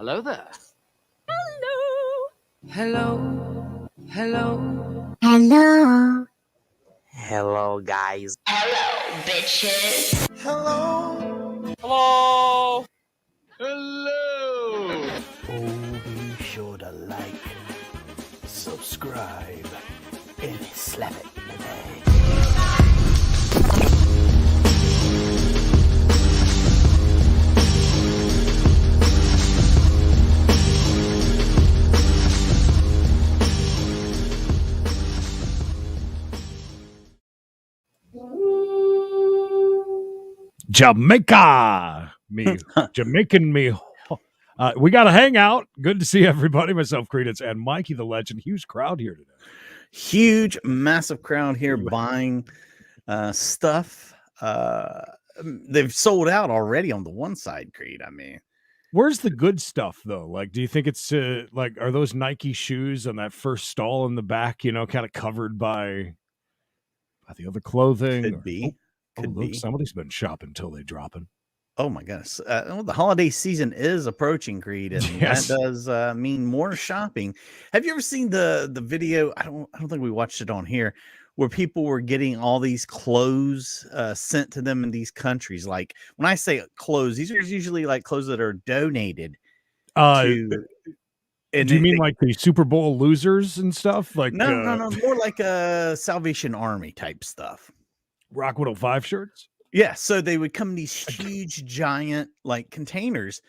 Hello there. Hello. Hello. Hello. Hello. Hello, guys. Hello, bitches. Hello. Hello. Hello. Oh, be sure to like, subscribe, and slap it, baby. Jamaica, me, Jamaican me. We got a hangout. Good to see everybody. Myself, Creedence, and Mikey the Legend. Huge crowd here today. Huge, massive crowd here buying stuff. They've sold out already on the one side, Creed. I mean, Where's the good stuff though? Like, do you think it's like, are those Nike shoes on that first stall in the back? You know, kind of covered by the other clothing? could be. Could look, be. somebody's been shopping till they dropping. Oh my goodness! Well, the holiday season is approaching, Creed, and Yes. that does mean more shopping. Have you ever seen the video? I don't think we watched it on here, where people were getting all these clothes sent to them in these countries. Like when I say clothes, these are usually like clothes that are donated to. And Do you mean like the Super Bowl losers and stuff? Like no, more like a Salvation Army type stuff. Rock 105 shirts? Yeah, so they would come in these huge, giant like containers,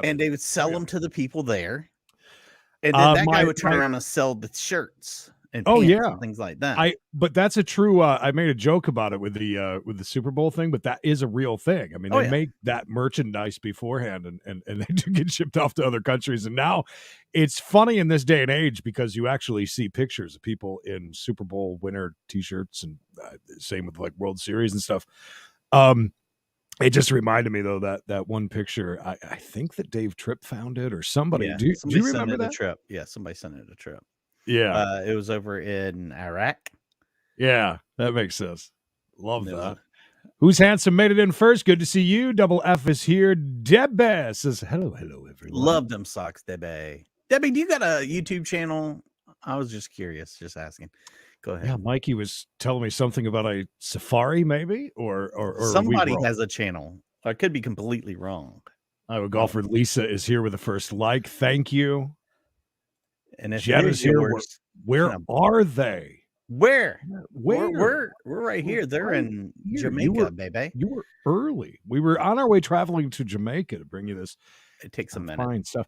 and they would sell them to the people there, and then that guy would turn around and sell the shirts and pants and things like that. But that's a true. I made a joke about it with the Super Bowl thing, but that is a real thing. I mean, they make that merchandise beforehand, and they do get shipped off to other countries. And now it's funny in this day and age because you actually see pictures of people in Super Bowl winner T-shirts, and same with like World Series and stuff. It just reminded me though that one picture. I think that Dave Tripp found it or somebody. Yeah, do you remember that? Trip? Yeah, somebody sent it a trip. Yeah, it was over in Iraq. Yeah, that makes sense. Love that. Who's handsome made it in first? Good to see you. Double F is here. Debbie says hello, everyone. Love them socks, Debbie. Debbie, do you got a YouTube channel? I was just curious, just asking. Go ahead. Yeah, Mikey was telling me something about a Safari, maybe, or somebody has a channel. I could be completely wrong. Golfer Lisa is here with the first like. Thank you. And if Jet is here. Where are they? Where? We're right here. They're in Jamaica, baby. You were early. We were on our way traveling to Jamaica to bring you this. It takes a minute. Fine stuff.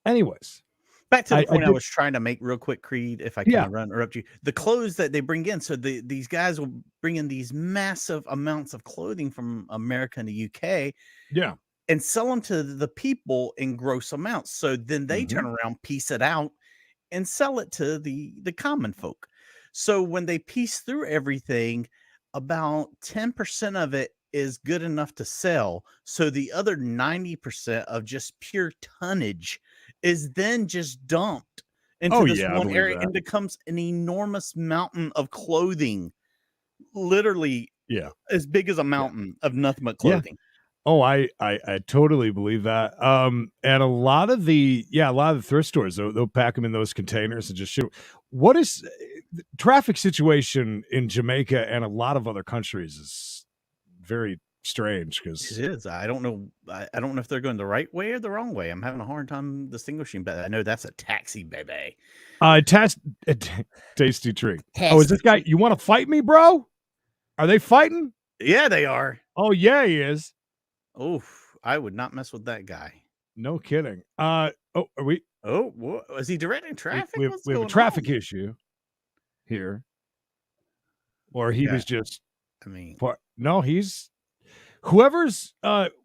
Anyways, back to the point I was trying to make real quick, Creed, if I can interrupt you. The clothes that they bring in. So these guys will bring in these massive amounts of clothing from America and the UK. Yeah. And sell them to the people in gross amounts. So then they turn around, piece it out, and sell it to the common folk. So when they piece through everything, about 10% of it is good enough to sell. So the other 90% of just pure tonnage is then just dumped into this one area and becomes an enormous mountain of clothing. Literally as big as a mountain of nothing but clothing. Oh, I totally believe that. And a lot of the thrift stores, they'll pack them in those containers and just shoot. What is the traffic situation in Jamaica and a lot of other countries is very strange because it is. I don't know. I don't know if they're going the right way or the wrong way. I'm having a hard time distinguishing, but I know that's a taxi, baby. Tasty treat. Oh, is this guy? You want to fight me, bro? Are they fighting? Yeah, they are. Oh, yeah, he is. Oh, I would not mess with that guy. No kidding. Are we? Oh, is he directing traffic? We have a traffic issue here, or he was just. I mean, no, he's whoever's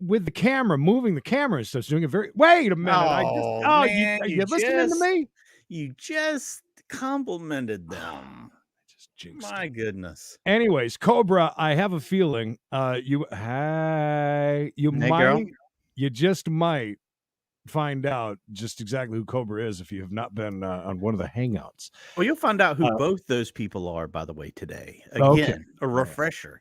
with the camera, moving the camera and stuff's doing it very. Wait a minute! You listening to me? You just complimented them. My goodness. Anyways, Cobra, I have a feeling you just might find out just exactly who Cobra is if you have not been on one of the Hangouts. Well, you'll find out who both those people are, by the way, today. Again, a refresher.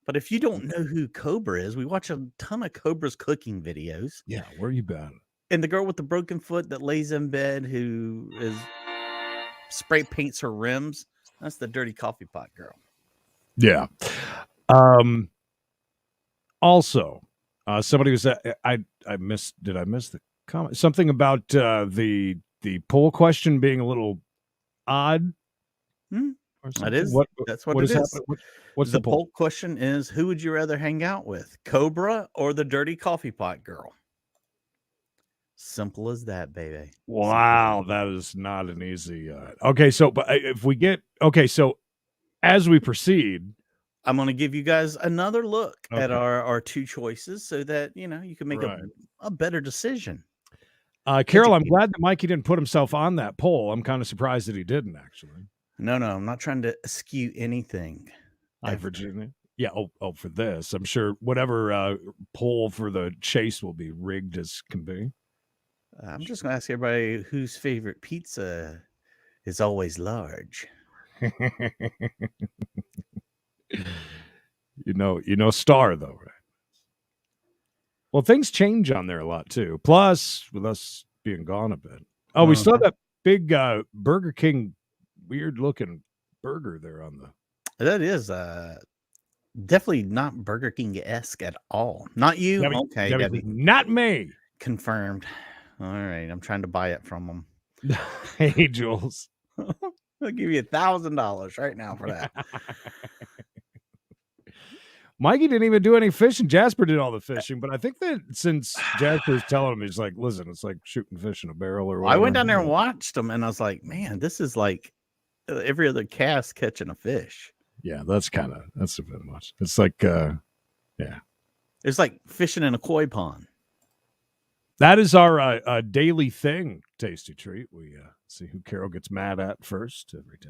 But if you don't know who Cobra is, we watch a ton of Cobra's cooking videos. Yeah, where you been? And the girl with the broken foot that lays in bed who is spray paints her rims, that's the dirty coffee pot girl. Yeah. Also, somebody was I missed. Did I miss the comment? Something about the poll question being a little odd. That's what it is. What's the poll question is, who would you rather hang out with, Cobra or the dirty coffee pot girl? Simple as that, baby. Wow, that is not an easy. Okay, so but if we get so as we proceed, I'm going to give you guys another look at our two choices so that you can make a better decision. Carol, I'm glad that Mikey didn't put himself on that poll. I'm kind of surprised that he didn't actually. No, I'm not trying to skew anything. Virginia. Yeah. Oh, for this, I'm sure whatever poll for the chase will be rigged as can be. I'm just going to ask everybody whose favorite pizza is always large. Star though, right? Well, things change on there a lot too. Plus, with us being gone a bit. Oh, we still have that big Burger King weird looking burger there on the. That is definitely not Burger King-esque at all. Not you? Debbie, okay, Debbie. Not me. Confirmed. All right, I'm trying to buy it from them. Hey, Jules. I'll give you $1,000 right now for that. Mikey didn't even do any fishing. Jasper did all the fishing, but I think that since Jasper's telling him, he's like, listen, it's like shooting fish in a barrel or whatever. I went down there and watched them, and I was like, man, this is like every other cast catching a fish. Yeah, that's a bit much. It's like, yeah. It's like fishing in a koi pond. That is our daily thing, Tasty Treat. We see who Carol gets mad at first every day.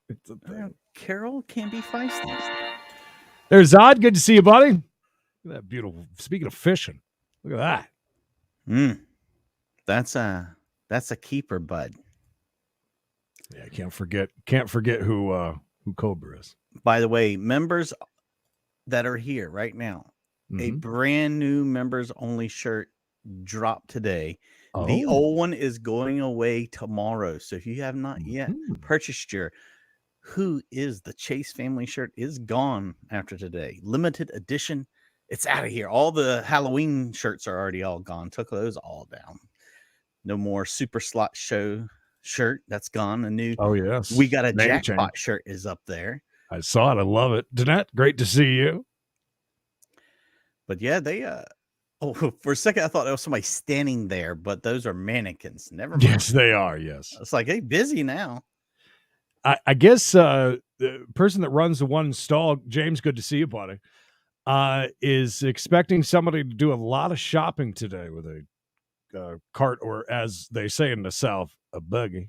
It's a thing. Carol can be feisty. There's Odd. Good to see you, buddy. Look at that beautiful. Speaking of fishing, look at that. That's a keeper, bud. Yeah, can't forget who Cobra is. By the way, members that are here right now, a brand new members only shirt dropped today. Oh. The old one is going away tomorrow. So if you have not yet purchased your Who is the Chase family shirt is gone after today. Limited edition. It's out of here. All the Halloween shirts are already all gone. Took those all down. No more Super Slot Show shirt. That's gone. A new. Oh, yes. We Got a Jackpot shirt is up there. I saw it. I love it. Danette, great to see you. But yeah, they for a second I thought there was somebody standing there, but those are mannequins. Never mind. Yes, they are. Yes. It's like, hey, busy now. I guess the person that runs the one stall, James, good to see you, buddy, is expecting somebody to do a lot of shopping today with a cart, or as they say in the South, a buggy.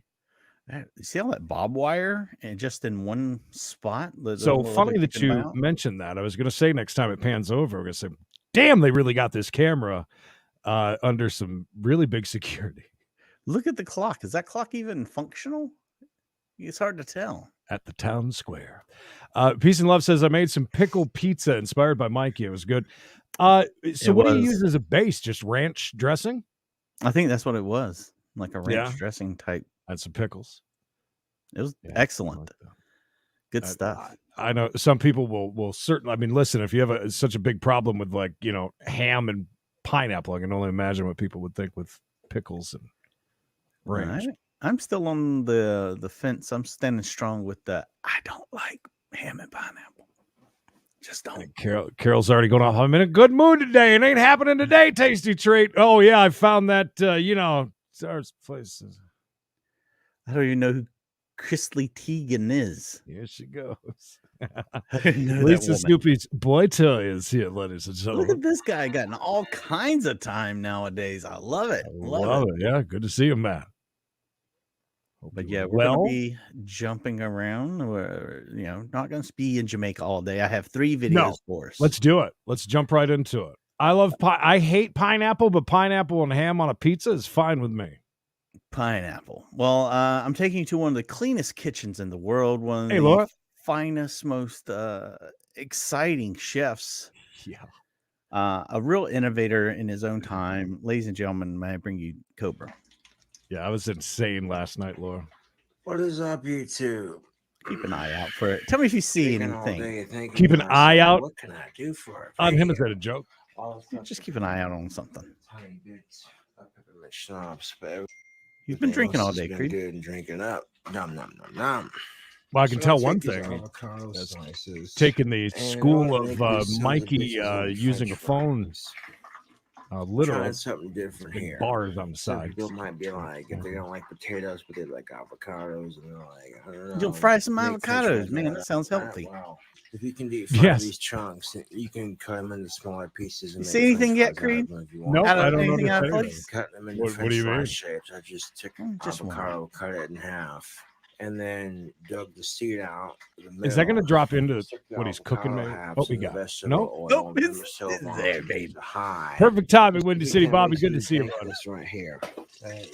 You see all that bob wire and just in one spot? So funny that you mentioned that. I was going to say next time it pans over, we're going to say, damn, they really got this camera under some really big security. Look at the clock. Is that clock even functional? It's hard to tell. At the town square. Peace and Love says, I made some pickle pizza inspired by Mikey. It was good. So what do you use as a base? Just ranch dressing? I think that's what it was. Like a ranch dressing type. And some pickles. It was excellent. Like good stuff. I know some people will certainly. I mean, listen, if you have such a big problem with ham and pineapple, I can only imagine what people would think with pickles and ranch. Right. I'm still on the fence. I'm standing strong with I don't like ham and pineapple. Just don't. Carol's already going off. I'm in a good mood today. It ain't happening today, Tasty Treat. Oh yeah, I found that. Star's places. I don't even know who Chrisley Teigen is. Here she goes. Lisa Snoopy's boy toy is here, ladies and gentlemen. Look at this guy getting all kinds of time nowadays. I love it. Love it. Yeah, good to see you, Matt. But yeah, we're going to be jumping around. We're, not going to be in Jamaica all day. I have 3 videos for us. Let's do it. Let's jump right into it. I love I hate pineapple, but pineapple and ham on a pizza is fine with me. Pineapple. Well, I'm taking you to one of the cleanest kitchens in the world. One of Laura. finest, most exciting chefs. Yeah. A real innovator in his own time. Ladies and gentlemen, may I bring you Cobra? Yeah, I was insane last night, Laura. What is up, YouTube? Keep an eye out for it. Tell me if you see Drinking all anything. day, thinking Keep an to eye myself, out. What can I do for it? On him, is that a joke? Just keep an eye out on something. Tiny bits of peppermint schnapps, but He's been drinking all day, been Creed. good and drinking up. Nom nom nom nom. Well, I can So tell I'll one take these thing. avocado That's slices taking the and school I'll make of these Mikey sandwiches with using a French phone, fries. literal Trying something different big here. bars on the Some side. people might be like, if they don't like potatoes, but they like avocados, and they're like, I don't know. You'll fry some make French avocados, fries man. out That of sounds that. healthy. Wow. If you can deep fry Yes. these chunks, you can cut them into smaller pieces. And You make see anything French yet, fries out Creed? of them if you want. Nope, Out I of don't anything out of understand place? Cut them into What do French you fry mean? shapes. I just took Just one. avocado, cut it in half, and then dug the seed out. Is that going to drop into Stick the what he's cooking, avocado maybe? halves What we in the got? vegetable Nope. oil Nope, and it's myself on there, to baby. high. Perfect timing, Windy You City can Bobby. make Good to some see you, buddy. thickness right here.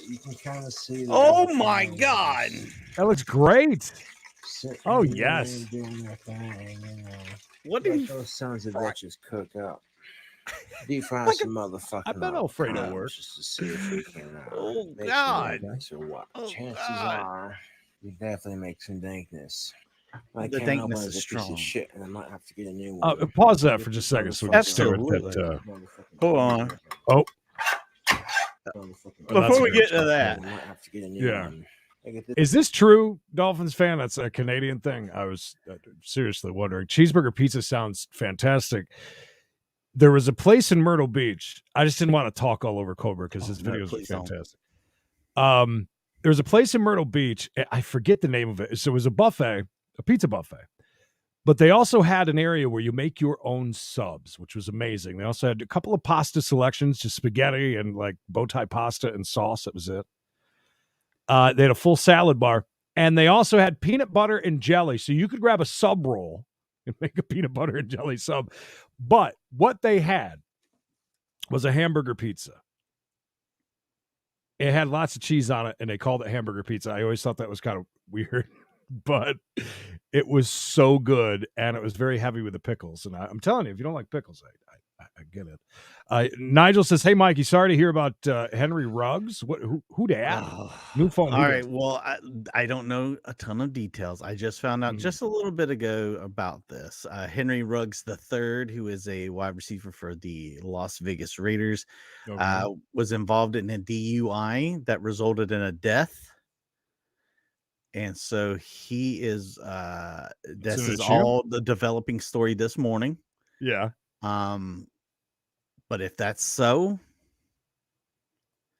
You can kind of see. The Oh my avocados God! That looks great. sitting Oh, there yes. doing their thing, you know. What do Let you? those sons of bitches cook up. Deep fry Like some motherfucking I bet Alfredo avocados works. just to see if we can Oh, make God. some dankness or what. Oh, Chances God. are you definitely make some dankness. I The can't help dankness it, is it's a piece strong. of shit, and I might have to get a new one. Pause that for just a second so we can stare at Absolutely. that. Hold on. Oh, Before we get to I that, might have to get a new Yeah. one. Like is this true, Dolphins fan? That's a Canadian thing. I was seriously wondering. Cheeseburger pizza sounds fantastic. There was a place in Myrtle Beach. I just didn't want to talk all over Cobra because his no, videos are please don't. fantastic. There was a place in Myrtle Beach. I forget the name of it. So it was a buffet, a pizza buffet. But they also had an area where you make your own subs, which was amazing. They also had a couple of pasta selections, just spaghetti and like bow tie pasta and sauce. That was it. They had a full salad bar, and they also had peanut butter and jelly. So you could grab a sub roll and make a peanut butter and jelly sub. But what they had was a hamburger pizza. It had lots of cheese on it, and they called it hamburger pizza. I always thought that was kind of weird, but it was so good, and it was very heavy with the pickles. And I'm telling you, if you don't like pickles, I get it. Nigel says, "Hey, Mikey, sorry to hear about Henry Ruggs. Who dat? New phone. All right. Well, I don't know a ton of details. I just found out just a little bit ago about this. Henry Ruggs III, who is a wide receiver for the Las Vegas Raiders, was involved in a DUI that resulted in a death. And so he is, this is all the developing story this morning. Yeah. But if that's so,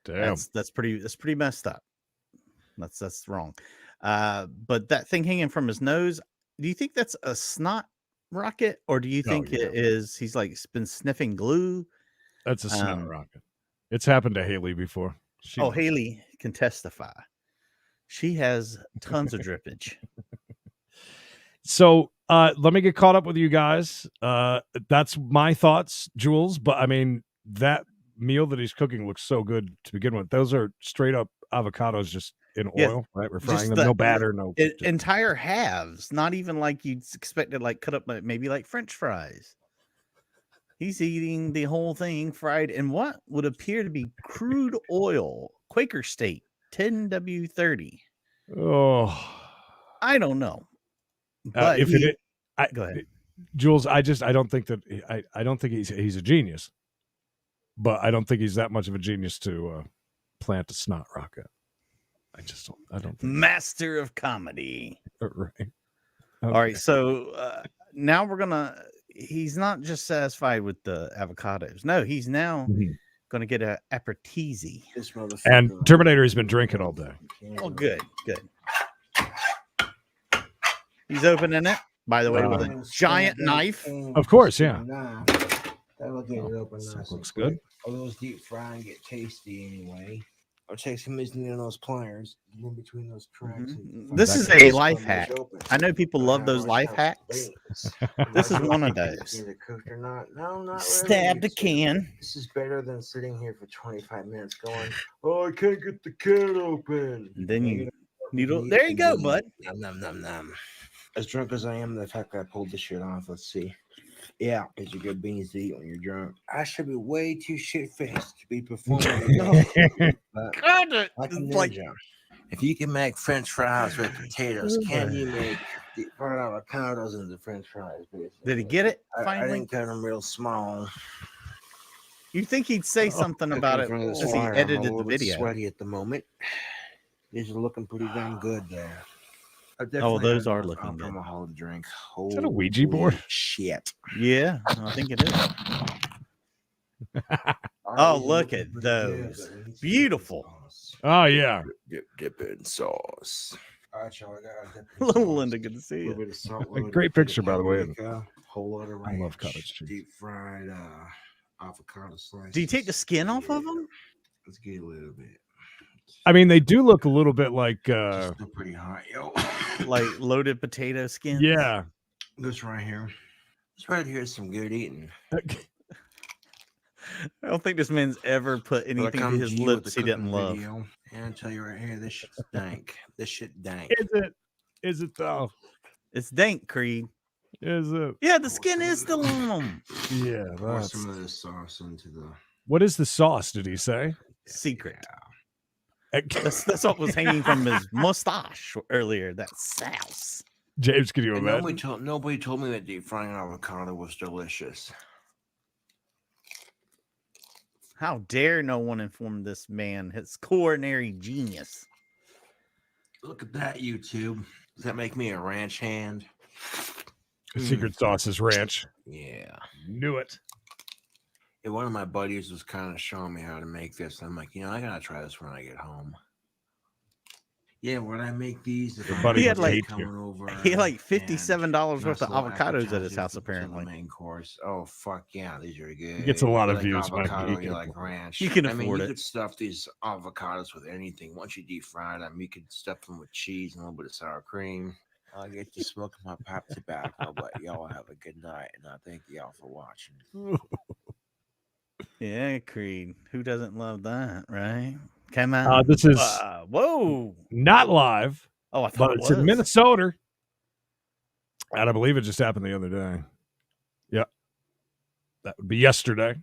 damn, that's pretty messed up. That's wrong. But that thing hanging from his nose, do you think that's a snot rocket, or do you think it is he's like been sniffing glue? That's a snot rocket. It's happened to Haley before. Haley can testify. She has tons of drippage. So let me get caught up with you guys. That's my thoughts, Jules. But I mean, that meal that he's cooking looks so good to begin with. Those are straight up avocados just in oil, right? We're frying them. No batter, no. Entire halves. Not even like you'd expect to like cut up maybe like French fries. He's eating the whole thing fried in what would appear to be crude oil. Quaker State 10W30. Oh, I don't know. But go ahead, Jules. I don't think that I don't think he's a genius, but I don't think he's that much of a genius to plant a snot rocket. I don't think master of comedy. Right. Okay. All right. So now he's not just satisfied with the avocados. No, he's now going to get an appetizi. And Terminator has been drinking all day. Oh, good. He's opening it, by the way, with a giant knife. Of course, yeah. That'll get it open nice. Looks good. All those deep fry and get tasty anyway. I'll take some using those pliers in between those cracks. This is a life hack. I know people love those life hacks. This is one of those. Either cooked or not. No, not really. Stab the can. This is better than sitting here for 25 minutes going, oh, I can't get the can open. And then you needle. There you go, bud. Nom, nom, nom, nom. As drunk as I am, the fact that I pulled this shit off. Let's see. Yeah, it's a good beans to eat when you're drunk. I should be way too shit-faced to be performing. But God, like a it's like ninja. If you can make French fries with potatoes, can you make deep fried avocados into French fries? Basically? did he get it I finally? didn't cut them real small. You think he'd say something about it as he edited the video? Sweaty at the moment. These are looking pretty damn good there. Oh, those are looking good. Alcohol drink. Is that a Ouija board? Shit. Yeah, I think it is. Oh, look at those. Beautiful. Oh, yeah. Dip in sauce. All right, y'all. Little Linda, good to see you. Bit of salt, A great picture, by the way. Whole lot of I love cottage cheese. Deep fried avocado slices. Do you take the skin off of them? Let's get a little bit. I mean, they do look a little bit like Still pretty hot, yo. Like loaded potato skin? Yeah. This right here. This right here is some good eating. I don't think this man's ever put anything to his lips he didn't love. Video, and I'll tell you right here, this shit dank. This shit dank. Is it? Is it though? It's dank, Creed. Is it? Yeah, the skin is still on them. Yeah, pour that's... some of this sauce into the. What is the sauce? Did he say? Secret. Yeah. That's what was hanging from his mustache earlier. That sauce. James, can you imagine? Nobody told me that deep frying avocado was delicious. How dare no one inform this man his culinary genius? Look at that, YouTube. Does that make me a ranch hand? Secret sauce is ranch. Yeah. Knew it. Yeah, one of my buddies was kind of showing me how to make this. I'm like, I gotta try this when I get home. Yeah, when I make these, he had like $57 worth of avocados at his house, apparently. Main course. Oh fuck yeah, these are good. He gets a lot of views. Avocado, you like ranch. You can afford it. You could stuff these avocados with anything. Once you deep fry them, you could stuff them with cheese and a little bit of sour cream. I get to smoke my pipe tobacco, but y'all have a good night, and I thank y'all for watching. Yeah, Creed. Who doesn't love that, right? Come on. This is whoa, not live. Oh, I thought but it's in Minnesota, and I believe it just happened the other day. Yeah, that would be yesterday.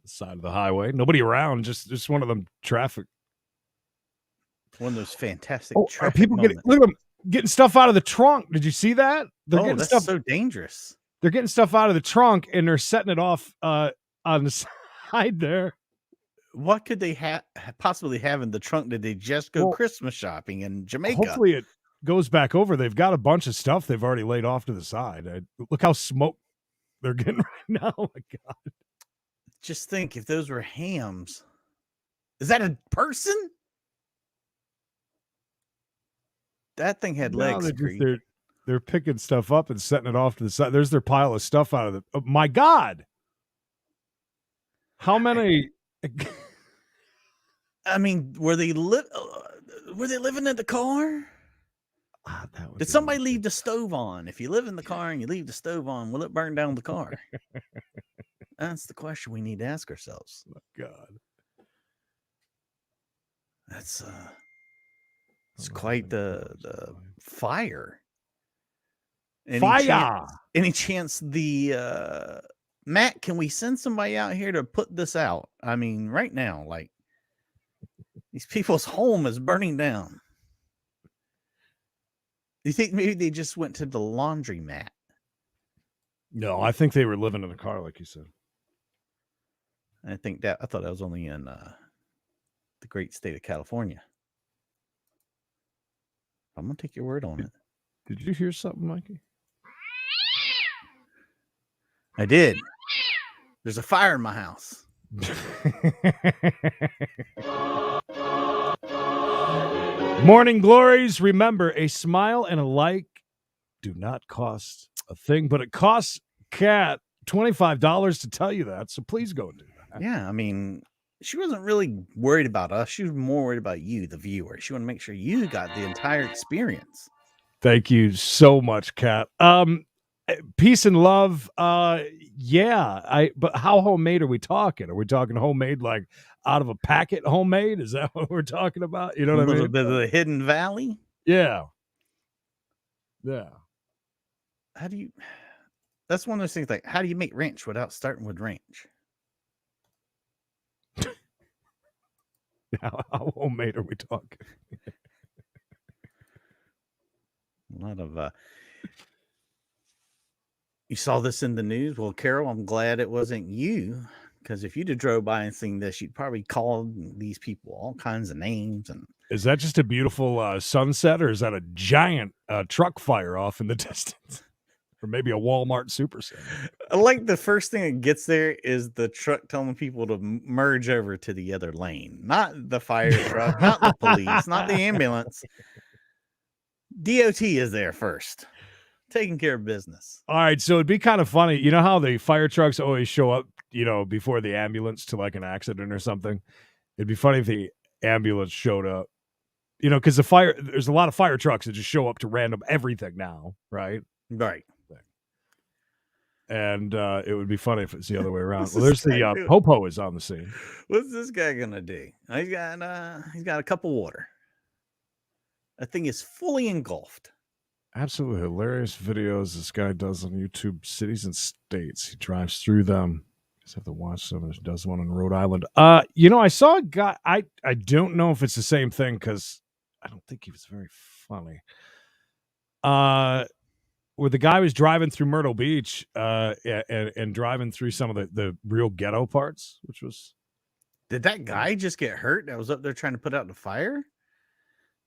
The side of the highway, nobody around, just one of them traffic. One of those fantastic. Are people look at them getting stuff out of the trunk? Did you see that? They're getting that's stuff, so dangerous. They're getting stuff out of the trunk and they're setting it off on the side there. What could they possibly have in the trunk? Did they just go Christmas shopping in Jamaica? Hopefully it goes back over. They've got a bunch of stuff they've already laid off to the side. Look how smoke they're getting right now. Oh my God. Just think, if those were hams, is that a person? That thing had legs. They're picking stuff up and setting it off to the side. There's their pile of stuff out of the. Oh my God. How many? I mean, were they living in the car? Did somebody leave the stove on? If you live in the car and you leave the stove on, will it burn down the car? That's the question we need to ask ourselves. Oh, God. That's it's quite the fire. Any chance the Matt, can we send somebody out here to put this out? I mean, right now, like, these people's home is burning down. Do you think maybe they just went to the laundromat? No, I think they were living in a car, like you said. I thought that was only in the great state of California. I'm gonna take your word on it. Did you hear something, Mikey? I did. There's a fire in my house. Morning glories. Remember, a smile and a like do not cost a thing, but it costs Kat $25 to tell you that. So please go do that. Yeah, I mean, she wasn't really worried about us. She was more worried about you, the viewer. She wanted to make sure you got the entire experience. Thank you so much, Kat. Peace and love. Yeah. But how homemade are we talking? Are we talking homemade, like out of a packet homemade? Is that what we're talking about? You know what I mean? A bit of the Hidden Valley. Yeah. Yeah. How do you? That's one of those things. Like, how do you make ranch without starting with ranch? How homemade are we talking? A lot of. You saw this in the news. Well, Carol, I'm glad it wasn't you, because if you'd have drove by and seen this, you'd probably call these people all kinds of names. And is that just a beautiful sunset, or is that a giant truck fire off in the distance? Or maybe a Walmart supercenter. I like the first thing that gets there is the truck telling people to merge over to the other lane, not the fire truck, not the police, not the ambulance. DOT is there first, taking care of business. All right, so it'd be kind of funny. You know how the fire trucks always show up, before the ambulance to like an accident or something? It'd be funny if the ambulance showed up, because there's a lot of fire trucks that just show up to random everything now, right? Right. And it would be funny if it's the other way around. Well, there's the Popo is on the scene. What's this guy gonna do? He's got a cup of water. That thing is fully engulfed. Absolutely hilarious videos this guy does on YouTube. Cities and states. He drives through them. You just have to watch them. He does one in Rhode Island. I saw a guy. I don't know if it's the same thing because I don't think he was very funny. Where the guy was driving through Myrtle Beach and driving through some of the real ghetto parts, which was... Did that guy just get hurt that was up there trying to put out the fire?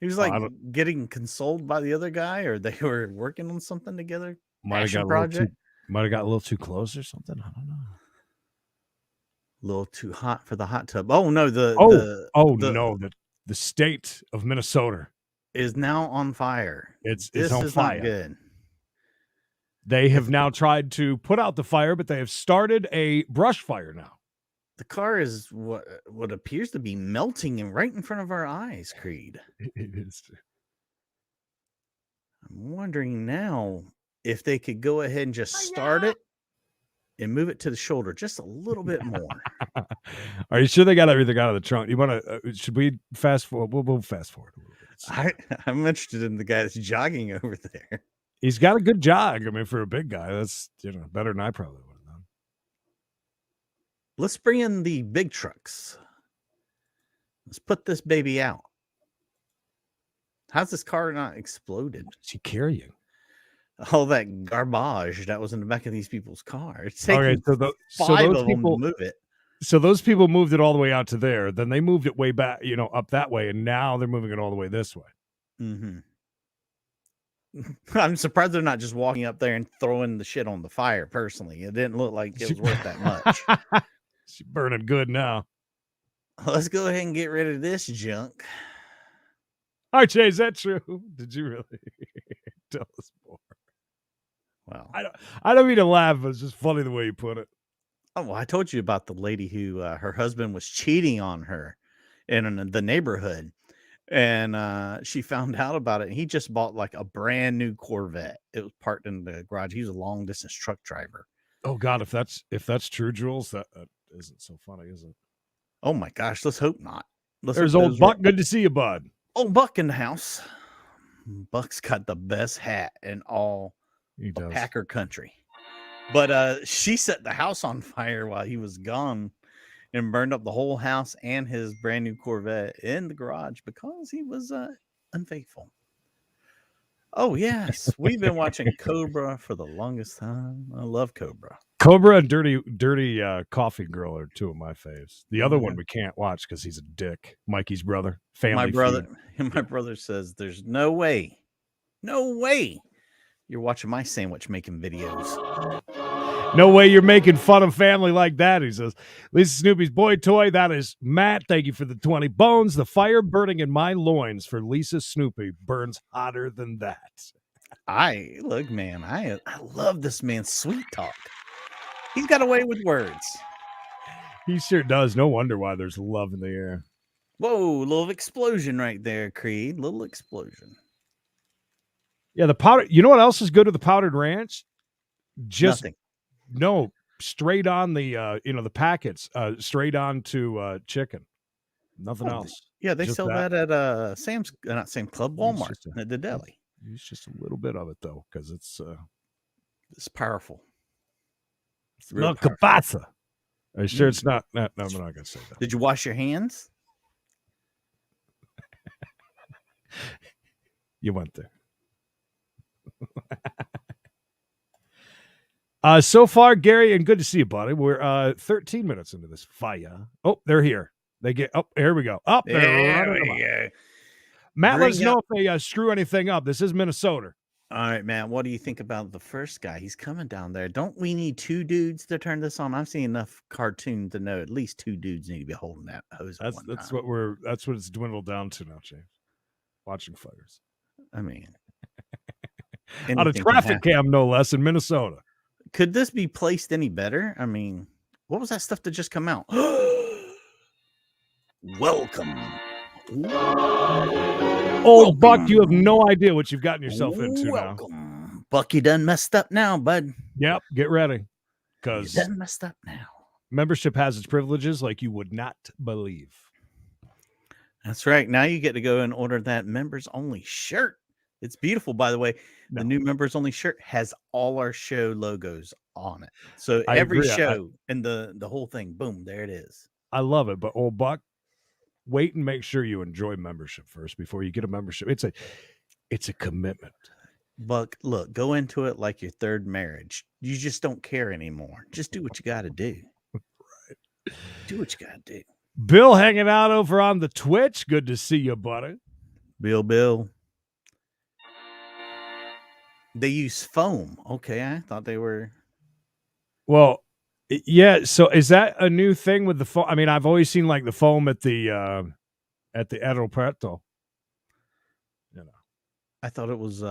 He was like getting consoled by the other guy, or they were working on something together? Might have got a little too close or something. I don't know. A little too hot for the hot tub. Oh, no. The state of Minnesota is now on fire. It's on fire. Not good. They have now tried to put out the fire, but they have started a brush fire now. The car is what appears to be melting and right in front of our eyes, Creed. It is. I'm wondering now if they could go ahead and just start it and move it to the shoulder just a little bit more. Are you sure they got everything out of the trunk? You want to? Should we fast forward? We'll fast forward a little bit. I'm interested in the guy that's jogging over there. He's got a good jog. I mean, for a big guy, that's better than I probably would have done. Let's bring in the big trucks. Let's put this baby out. How's this car not exploded? What's he carrying? All that garbage that was in the back of these people's cars. It's okay, so those people move it. So those people moved it all the way out to there. Then they moved it way back, up that way, and now they're moving it all the way this way. Mm-hmm. I'm surprised they're not just walking up there and throwing the shit on the fire. Personally, it didn't look like it was worth that much. She's burning good now. Let's go ahead and get rid of this junk. RJ, is that true? Did you really tell us more? Well, I don't mean to laugh, but it's just funny the way you put it. Oh, well, I told you about the lady who her husband was cheating on her in the neighborhood. And she found out about it. And he just bought like a brand new Corvette. It was parked in the garage. He was a long distance truck driver. Oh God, if that's true, Jules, that isn't so funny, is it? Oh my gosh, let's hope not. There's old Buck. Good to see you, bud. Old Buck in the house. Buck's got the best hat in all Packer country. But she set the house on fire while he was gone. And burned up the whole house and his brand new Corvette in the garage because he was unfaithful. Oh, yes. We've been watching Cobra for the longest time. I love Cobra. Cobra and Dirty Coffee Girl are two of my faves. The other one we can't watch because he's a dick. Mikey's brother. My brother says there's no way you're watching my sandwich making videos. No way you're making fun of family like that, he says. Lisa Snoopy's boy toy. That is Matt. Thank you for the 20 bones. The fire burning in my loins for Lisa Snoopy burns hotter than that. I love this man's sweet talk. He's got away with words. He sure does. No wonder why there's love in the air. Whoa, little explosion right there, Creed. Little explosion. Yeah, the powder. You know what else is good with the powdered ranch? Just nothing. No, straight on the the packets, straight on to chicken. Nothing else. Yeah, they just sell that at Sam's, not Sam's Club, Walmart at the deli. Use just a little bit of it though, because it's It's powerful. It's real Not powerful. kabasa. Are you sure it's not? No, I'm not gonna say that. Did you wash your hands? You went there. So far, Gary, and good to see you, buddy. We're 13 minutes into this fire. Oh, they're here. They get up. Here we go. Up there. We go. Matt, let us know if they screw anything up. This is Minnesota. All right, Matt. What do you think about the first guy? He's coming down there. Don't we need 2 dudes to turn this on? I've seen enough cartoons to know at least 2 dudes need to be holding that hose. That's what it's dwindled down to now, James. Watching fires. I mean, on a traffic cam, no less, in Minnesota. Could this be placed any better? I mean, what was that stuff that just come out? Welcome. Welcome. Buck, you have no idea what you've gotten yourself into now. Buck, you done messed up now, bud. Yep, get ready. Because you done messed up now. Membership has its privileges like you would not believe. That's right. Now you get to go and order that members only shirt. It's beautiful, by the way. The new members only shirt has all our show logos on it. So every show and the whole thing, boom, there it is. I love it. But old Buck, wait and make sure you enjoy membership first before you get a membership. It's a commitment. Buck, look, go into it like your third marriage. You just don't care anymore. Just do what you got to do. Right. Do what you got to do. Bill hanging out over on the Twitch. Good to see you, buddy. Bill. They use foam. Okay, I thought they were. Well, yeah. So is that a new thing with the foam? I mean, I've always seen like the foam at the aeropuerto. You know, I thought it was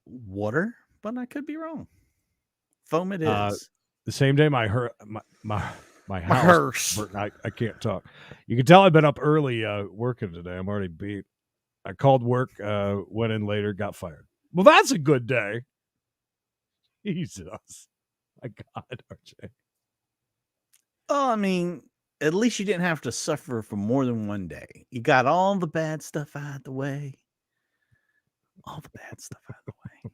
water, but I could be wrong. Foam it is. The same day my house. I can't talk. You can tell I've been up early working today. I'm already beat. I called work, went in later, got fired. Well, that's a good day. Jesus. My God, RJ. Oh, I mean, at least you didn't have to suffer for more than one day. You got all the bad stuff out of the way. All the bad stuff out of the way.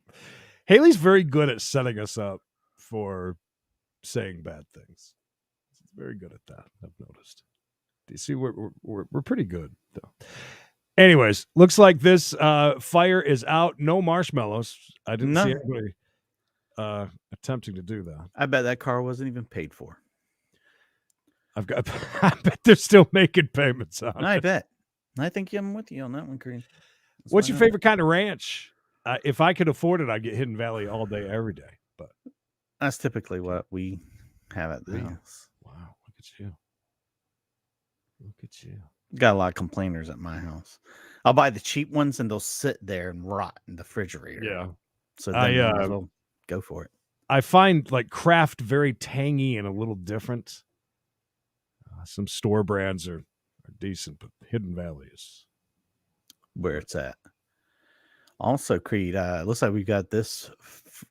Haley's very good at setting us up for saying bad things. She's very good at that, I've noticed. Do you see, we're pretty good, though. Anyways, looks like this fire is out. No marshmallows. I didn't see anybody attempting to do that. I bet that car wasn't even paid for. I bet they're still making payments on it. I bet. I think I'm with you on that one, Creed. What's your favorite kind of ranch? If I could afford it, I'd get Hidden Valley all day, every day. But that's typically what we have at the house. Wow, look at you. Look at you. Got a lot of complainers at my house. I'll buy the cheap ones and they'll sit there and rot in the refrigerator. Yeah. So then you might as well go for it. I find like Kraft very tangy and a little different. Some store brands are decent, but Hidden Valley is where it's at. Also, Creed, looks like we got this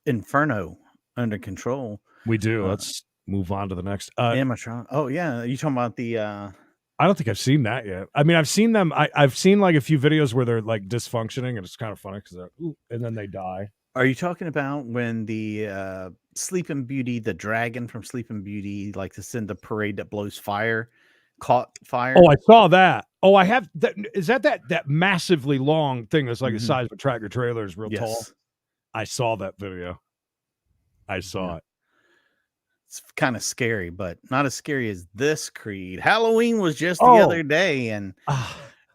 Inferno under control. We do. Let's move on to the next. Amatron. Oh, yeah. You talking about the... I don't think I've seen that yet. I mean, I've seen them. I've seen like a few videos where they're like dysfunctioning, and it's kind of funny because and then they die. Are you talking about when the Sleeping Beauty, the dragon from Sleeping Beauty, like to send a parade that blows fire, caught fire? Oh, I saw that. Oh, I have. Is that massively long thing that's like the size of a tractor trailer, is real tall? I saw that video. I saw it. It's kind of scary, but not as scary as this, Creed. Halloween was just the other day, and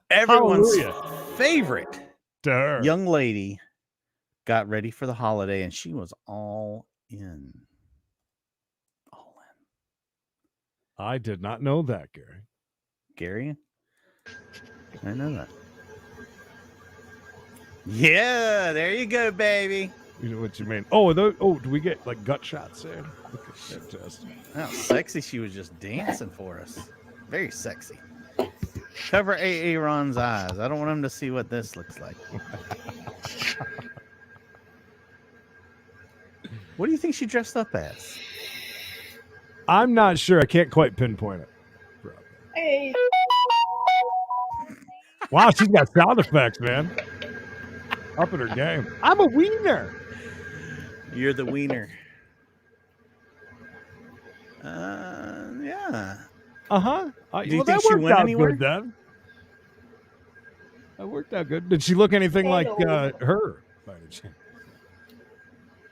everyone's favorite young lady got ready for the holiday, and she was all in. All in. I did not know that, Gary. Gary? I know that. Yeah, there you go, baby. You know what you mean? Oh, do we get like gut shots there? Look at that test. How sexy she was just dancing for us. Very sexy. Cover Aaron's eyes. I don't want him to see what this looks like. What do you think she dressed up as? I'm not sure. I can't quite pinpoint it. Hey. Wow, she's got sound effects, man. Up in her game. I'm a wiener. You're the wiener. Yeah. Uh-huh. Do you Well, think that she worked went out anywhere? good then. That worked out good. Did she look anything like her? By any chance?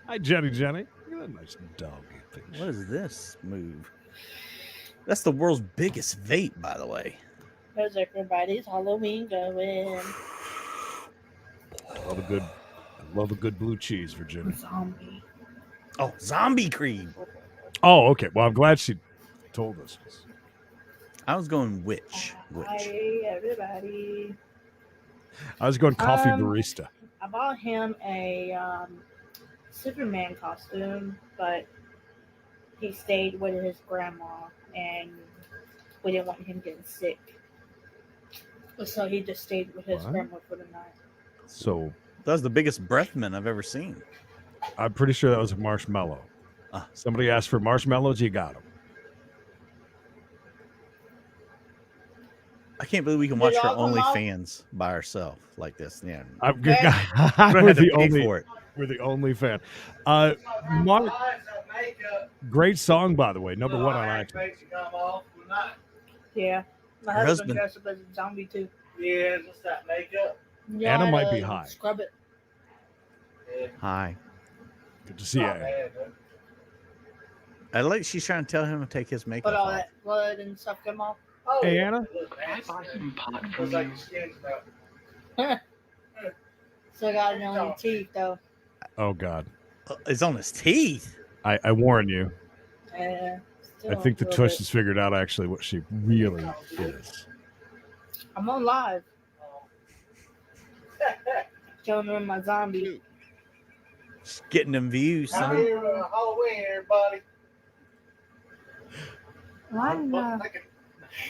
Hi, Jenny. Look at that nice doggy picture. What is this move? That's the world's biggest vape, by the way. How's everybody's Halloween going? I love a good blue cheese, Virginia. Zombie. Oh, zombie cream. Oh, okay. Well, I'm glad she told us. I was going witch. Hi, everybody. I was going coffee barista. I bought him a Superman costume, but he stayed with his grandma, and we didn't want him getting sick. So he just stayed with his grandma for the night. So that was the biggest breath mint I've ever seen. I'm pretty sure that was a marshmallow. Somebody asked for marshmallows, you got them. I can't believe we can watch her OnlyFans by ourselves like this. Yeah, we're the only fan. Mark, great song, by the way. Number one on iTunes. Yeah, my husband dressed up as a zombie too. Yeah, just that makeup. Anna might be high. Scrub it. Hi. Good to see you. I like she's trying to tell him to take his makeup Put all off. that blood and stuff come off. Oh, Hey, Anna. Looks like your skin's about. Still got it on your teeth though. Oh God. It's on his teeth. I warn you. Yeah. I think the tush has figured out actually what she really is. I'm on live. Showing them my zombie. Just getting them views, I'm son. here for Halloween, everybody.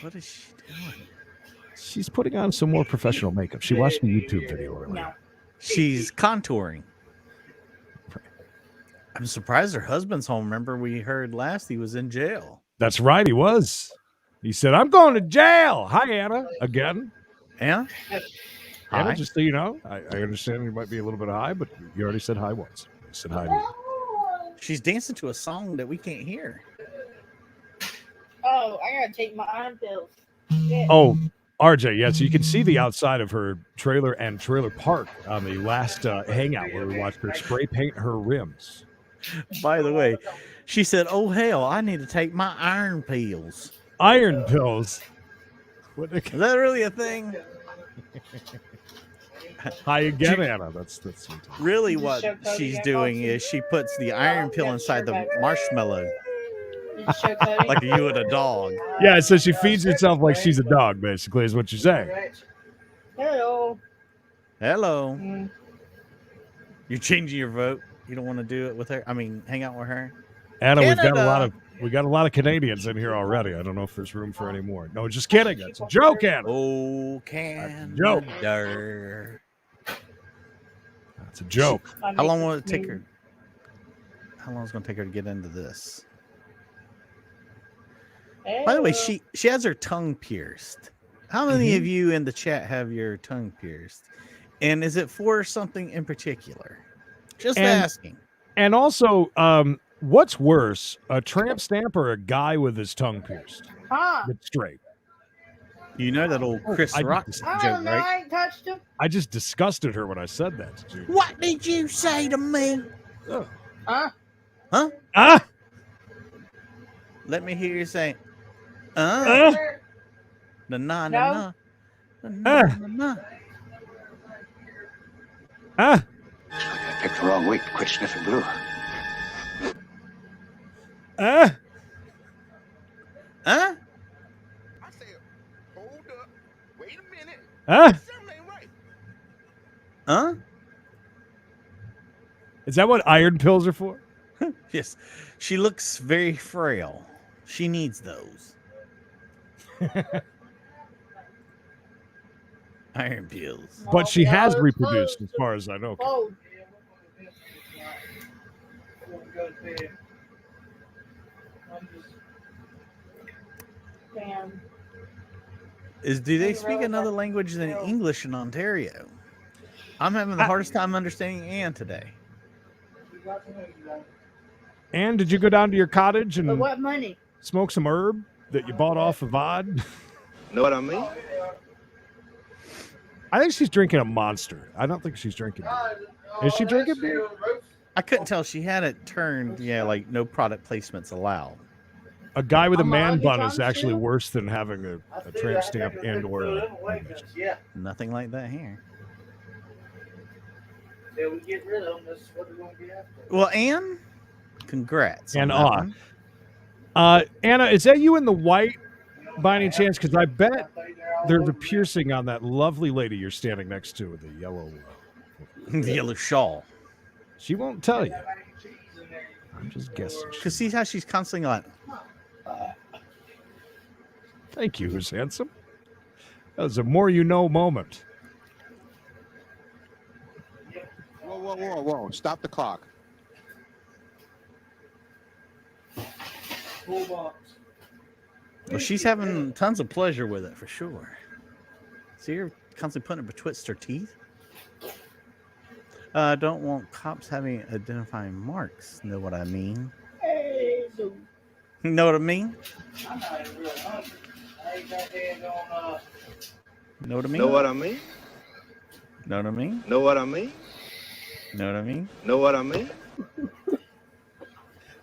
What is she doing? She's putting on some more professional makeup. She watched a YouTube video earlier. No. She's contouring. I'm surprised her husband's home. Remember, we heard last he was in jail. That's right, he was. He said, I'm going to jail. Hi, Anna. Again. Anna? Anna, just so you know, I understand you might be a little bit high, but you already said hi once. You said hi to you. She's dancing to a song that we can't hear. Oh, I gotta take my iron pills. Yeah. Oh, RJ, yeah, so you can see the outside of her trailer and trailer park on the last hangout where we watched her spray paint her rims. By the way, she said, oh, hell, I need to take my iron pills. Iron pills? Is that really a thing? Hi again, Anna. That's really what she's doing is she puts the iron pill inside the marshmallow. Like you would a dog. Yeah, so she feeds herself like she's a dog, basically, is what you're saying. Hello. Hello. Mm. You're changing your vote. You don't want to do it with her. I mean, hang out with her. Anna, we got a lot of Canadians in here already. I don't know if there's room for any more. No, just kidding. It's a joke, Anna. Oh, Canada. Joke. That's a joke. How long will it take her? How long is it going to take her to get into this? By the way, she has her tongue pierced. How many of you in the chat have your tongue pierced? And is it for something in particular? Just asking. And also, what's worse, a tramp stamp or a guy with his tongue pierced? That's straight. You know that old Chris Rock joke, right? I ain't touched him. I just disgusted her when I said that. What did you say to me? Huh? Ah! Let me hear you say, na na na na na. I picked the wrong week to quit sniffing glue. I said, hold up, wait a minute. Something ain't right. Is that what iron pills are for? Yes. She looks very frail. She needs those. Iron pills. But she has reproduced, as far as I know. Oh. Damn. Do they speak another language than English in Ontario? I'm having the hardest time understanding Anne today. And did you go down to your cottage and But what money? Smoke some herb that you bought off of VOD? Know what I mean? I think she's drinking a Monster. I don't think she's drinking beer. Is she drinking beer? I couldn't tell. She had it turned, like no product placements allowed. A guy with a man bun is actually worse than having a tramp stamp and or Nothing like that here. We get rid of them. This is what we're going to get after. Well, Ann, congrats. And Anna, is that you in the white by any chance? Because I bet there's a piercing on that lovely lady you're standing next to with the yellow the yellow shawl. She won't tell you. I'm just guessing. Because see how she's constantly like, thank you, who's handsome. That was a more you know moment. Whoa. Stop the clock. well, she's having tons of pleasure with it for sure. See her constantly putting it betwixt her teeth. Don't want cops having identifying marks. Know what I mean? Know what I mean? I'm not even real hungry. I ain't got hands on. Know what I mean? Know what I mean? Know what I mean? Know what I mean? Know what I mean? Know what I mean?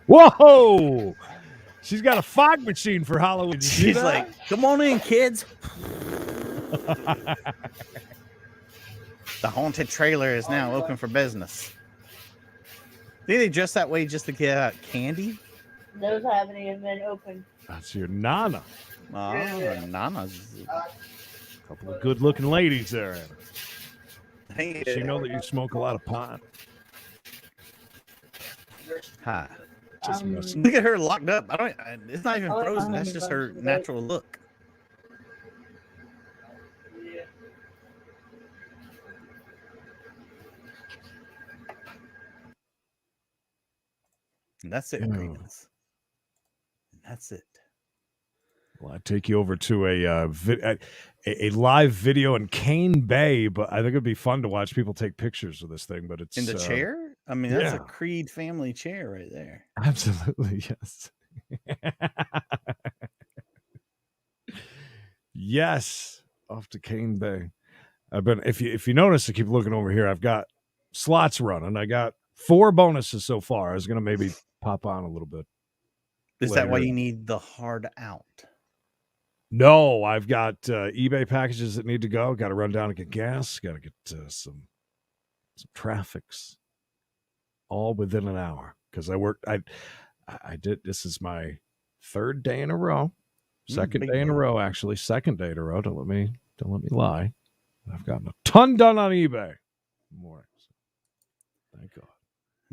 Whoa! She's got a fog machine for Halloween. She's like, come on in, kids. The haunted trailer is now open for business. Think they dress that way just to get candy? Those haven't even been open. That's your Nana. Nana's. A couple of good-looking ladies there. Hey, Does she know that you smoke a lot of pot? Hi. Just messing. Look at her locked up. It's not even frozen. That's just her natural look. And that's it, Creedence. That's it. Well, I take you over to a live video in Cane Bay, but I think it'd be fun to watch people take pictures of this thing. But it's in the chair. I mean, that's a Creed family chair right there. Absolutely, yes. Yes, off to Cane Bay. I've been. If you notice, I keep looking over here. I've got slots running. I got 4 bonuses so far. I was gonna maybe pop on a little bit. Is that why you need the hard out? No, I've got eBay packages that need to go. Got to run down and get gas. Got to get some traffics. All within an hour because I worked. I did. This is my 3rd day in a row. Second day in a row, actually. 2nd day in a row. Don't let me lie. I've gotten a ton done on eBay. Mornings. Thank God.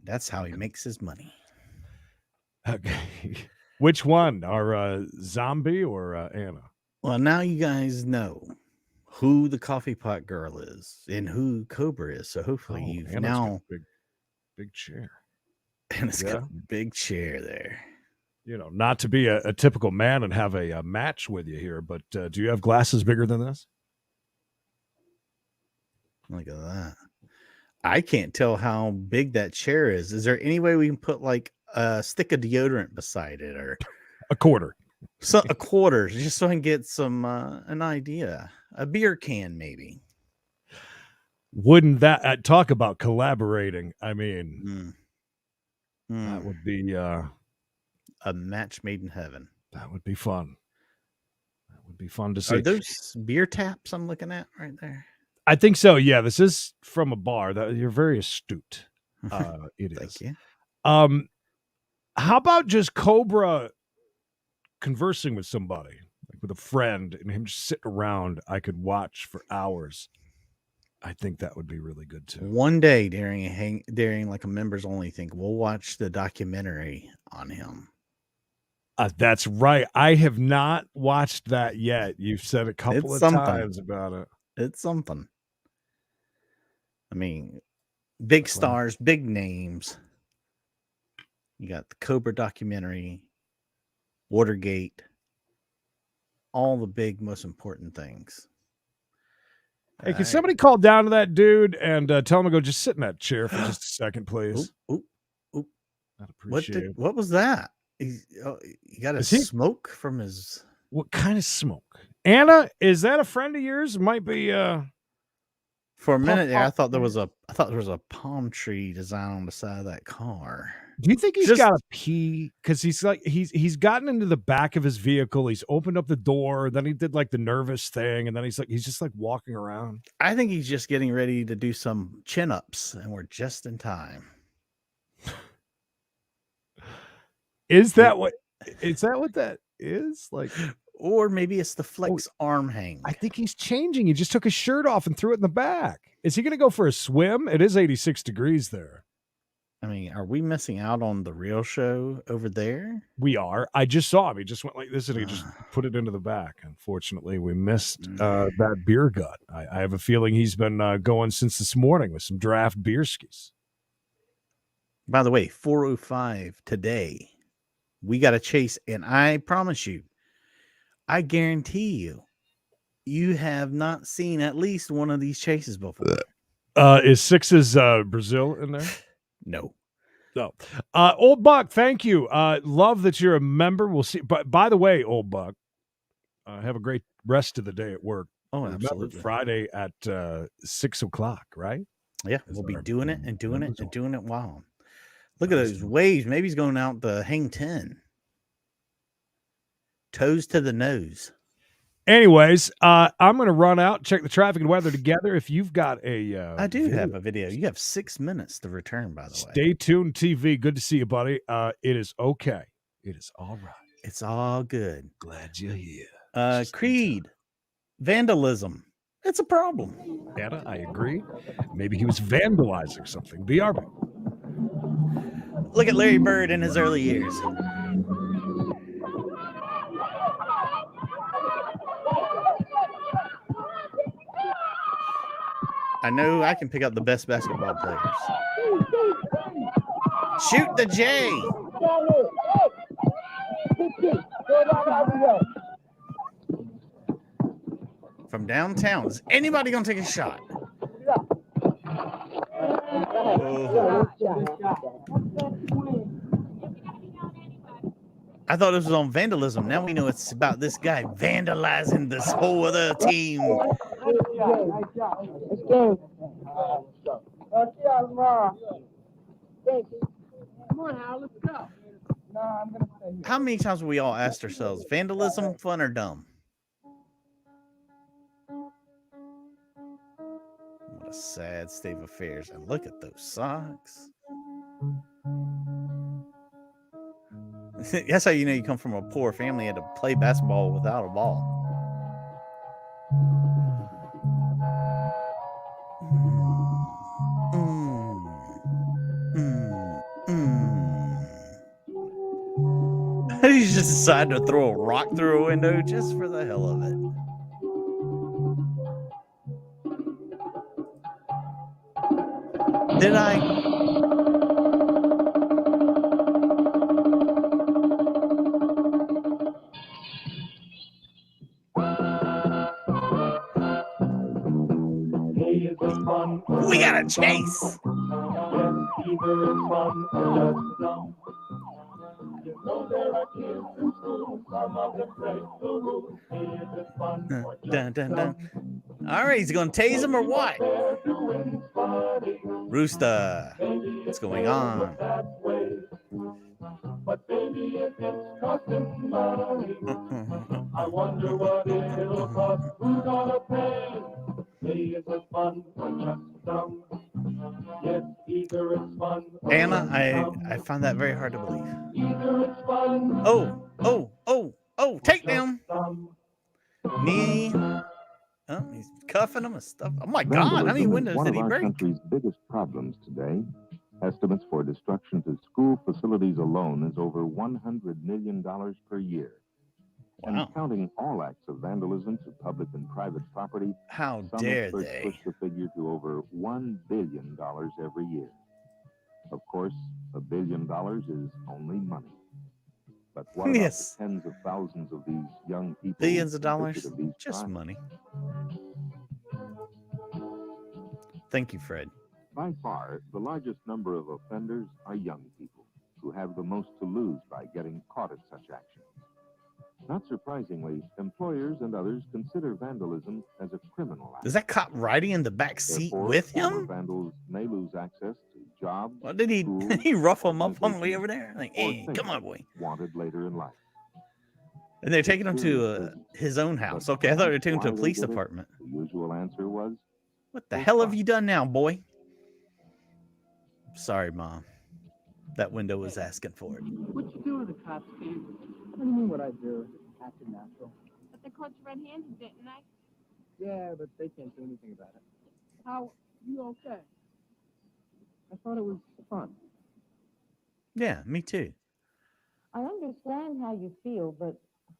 That's how he makes his money. Okay. Which one? Our zombie or Anna? Well, now you guys know who the coffee pot girl is and who Cobra is. So hopefully you've Anna's now got a big chair. And it's got a big chair there. You know, not to be a typical man and have a match with you here, but do you have glasses bigger than this? Look at that. I can't tell how big that chair is. Is there any way we can put like a stick of deodorant beside it or a quarter? So a quarter, just so I can get some an idea. A beer can, maybe. Wouldn't that talk about collaborating? I mean, that would be a match made in heaven. That would be fun. That would be fun to see. Are those beer taps I'm looking at right there? I think so. Yeah, this is from a bar. That you're very astute. It Thank is. you. How about just Cobra conversing with somebody, like with a friend, and him just sitting around? I could watch for hours. I think that would be really good too. One day during like a members only thing, we'll watch the documentary on him. That's right. I have not watched that yet. You've said a couple of times about it. It's something. I mean, big stars, big names. You got the Cobra documentary, Watergate, all the big, most important things. Hey, can somebody call down to that dude and tell him to go just sit in that chair for just a second, please? Oop. I'd appreciate it. What was that? He got a Is he- smoke from his. What kind of smoke? Anna, is that a friend of yours? Might be. For a minute there, I thought there was a palm tree design on the side of that car. Do you think he's Just- got a pee? Because he's gotten into the back of his vehicle. He's opened up the door. Then he did like the nervous thing, and then he's just like walking around. I think he's just getting ready to do some chin ups, and we're just in time. Is that what that is? Like, Or maybe it's the flex arm hang. I think he's changing. He just took his shirt off and threw it in the back. Is he going to go for a swim? It is 86 degrees there. I mean, are we missing out on the real show over there? We are. I just saw him. He just went like this and he just put it into the back. Unfortunately, we missed that beer gut. I have a feeling he's been going since this morning with some draft beer skis. By the way, 4:05 today. We got to chase, and I promise you, I guarantee you, you have not seen at least one of these chases before. Is Six's Brazil in there? No. No. Old Buck, thank you. Love that you're a member. We'll see. But by the way, Old Buck, have a great rest of the day at work. Oh, Remember, absolutely. Friday at 6 o'clock, right? Yeah, we'll be doing it and doing it and doing it wild. Look at those waves. Maybe he's going out the hang 10. Toes to the nose. Anyways, I'm going to run out, check the traffic and weather together. If you've got a I do have a video. You have 6 minutes to return, by the way. Stay tuned, TV. Good to see you, buddy. It is okay. It is all right. It's all good. Glad you're here. Creed. Vandalism. It's a problem. Anna, I agree. Maybe he was vandalizing something. BRB. Look at Larry Bird in his early years. I know I can pick up the best basketball players. Shoot the J. From downtown. Is anybody going to take a shot? Oh. I thought this was on Vandalism. Now we know it's about this guy vandalizing this whole other team. How many times have we all asked ourselves, vandalism, fun or dumb? What a sad state of affairs. And look at those socks. That's how you know you come from a poor family and had to play basketball without a ball. He just decided to throw a rock through a window just for the hell of it. Did I? We got a chase. Dun, dun, dun. All right, he's going to tase him or what? Rooster, what's going on? I wonder what it'll cost. Who's gonna pay? Is it fun or just dumb? Yes, either it's fun. Anna, I find that very hard to believe. Either it's fun. Oh, takedown. Knee. Oh, he's cuffing him and stuff. Oh my God, how many windows did he break? One of our country's biggest problems today. Estimates for destruction to school facilities alone is over $100 million per year. Wow. And counting all acts of vandalism to public and private property, How some dare experts they? push the figure to over $1 billion every year. Of course, $1 billion is only money. But what about Yes. the tens of thousands of these young people? Billions of dollars, convicted of these just crimes? money. Thank you, Fred. By far, the largest number of offenders are young people. who have the most to lose by getting caught at such actions. Not surprisingly, employers and others consider vandalism as a criminal act. Is that cop riding in the back seat Therefore, with former him? vandals may lose access to jobs. What did he? schools, Did he rough him up on the way organizations, over there? Like, or hey, things come on, boy. wanted later in life. And they're taking him to his own house. Okay, I thought they were taking him to a Why they police did it, department. The usual answer was, What the for hell have fun. you done now, boy? Sorry, Mom. That window was asking for it. What you do with the cops, Steve? What do you mean what I do? Acting natural. But they caught you red-handed, didn't they? Yeah, but they can't do anything about it. How? You okay? I thought it was fun. Yeah, me too. I understand how you feel, but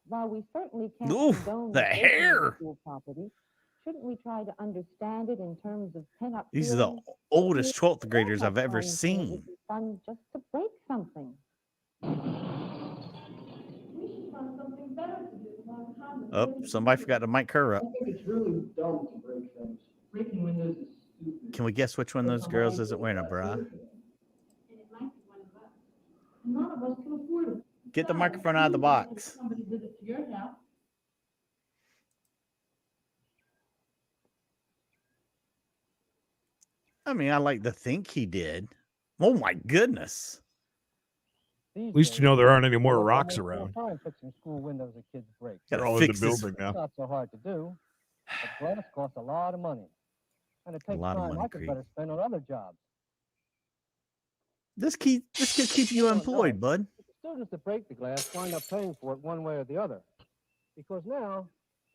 while we certainly can't Oof, condone the taking hair. school property, shouldn't we try to understand it in terms of pin-up These are the feelings? oldest 12th graders Perhaps I've ever I think it seen. would be fun just to break something. Oh, somebody forgot to mic her up. I think it's really dumb to break things. Breaking windows is stupid. Can we guess which one of those girls isn't wearing a bra? None of us can afford it. Get the microphone out of the box. Somebody did it to your house. I mean, I like to think he did. Oh my goodness. At least you know there aren't any more rocks around. Fixing school windows that kids break. They're Gotta all in the fix this. building now. Not so hard to do. But glass costs a lot of money. And it A takes lot of time money, I could Creed. better spend on other jobs. This could keep you employed, bud. The students that break the glass wind up paying for it one way or the other. Because now,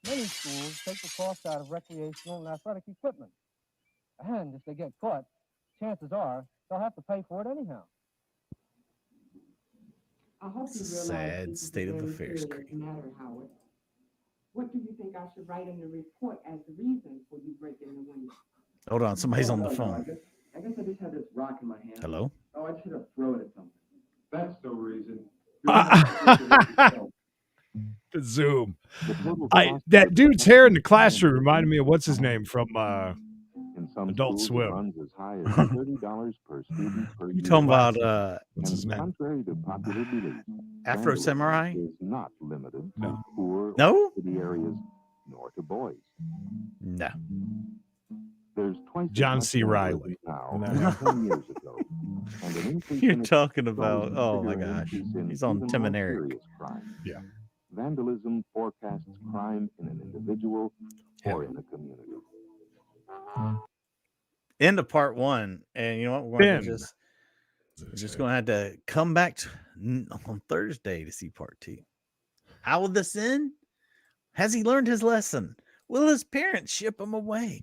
many schools take the cost out of recreational and athletic equipment. And if they get caught, chances are they'll have to pay for it anyhow. I hope It's you a realize sad this is state of very affairs, serious Creed. matter, Howard. What do you think I should write in the report as the reason for you breaking the window? Hold on, somebody's on the I phone. guess I just had this rock in my hand. Hello? Oh, I just had to throw it at something. That's the reason. The Zoom. The total I cost that of dude's hair in the classroom reminded me of what's his name from in some Adult schools, Swim. it runs as high as $30 per student per You year. talking about what's his And name? contrary to popular belief, Afro vandalism Samurai? is not limited to No. poor No? or city areas, nor to boys. No. There's twice as John much C. vandalism Riley. now No. as 10 years ago. And an increase You're in it talking shows about, a oh my bigger gosh. increase in He's on even Tim more and Eric. serious crime. Yeah. Vandalism forecasts crime in an individual or in a community. End of part one. And you know what? We're going to Ben. just going to have to come back on Thursday to see part two. How will this end? Has he learned his lesson? Will his parents ship him away?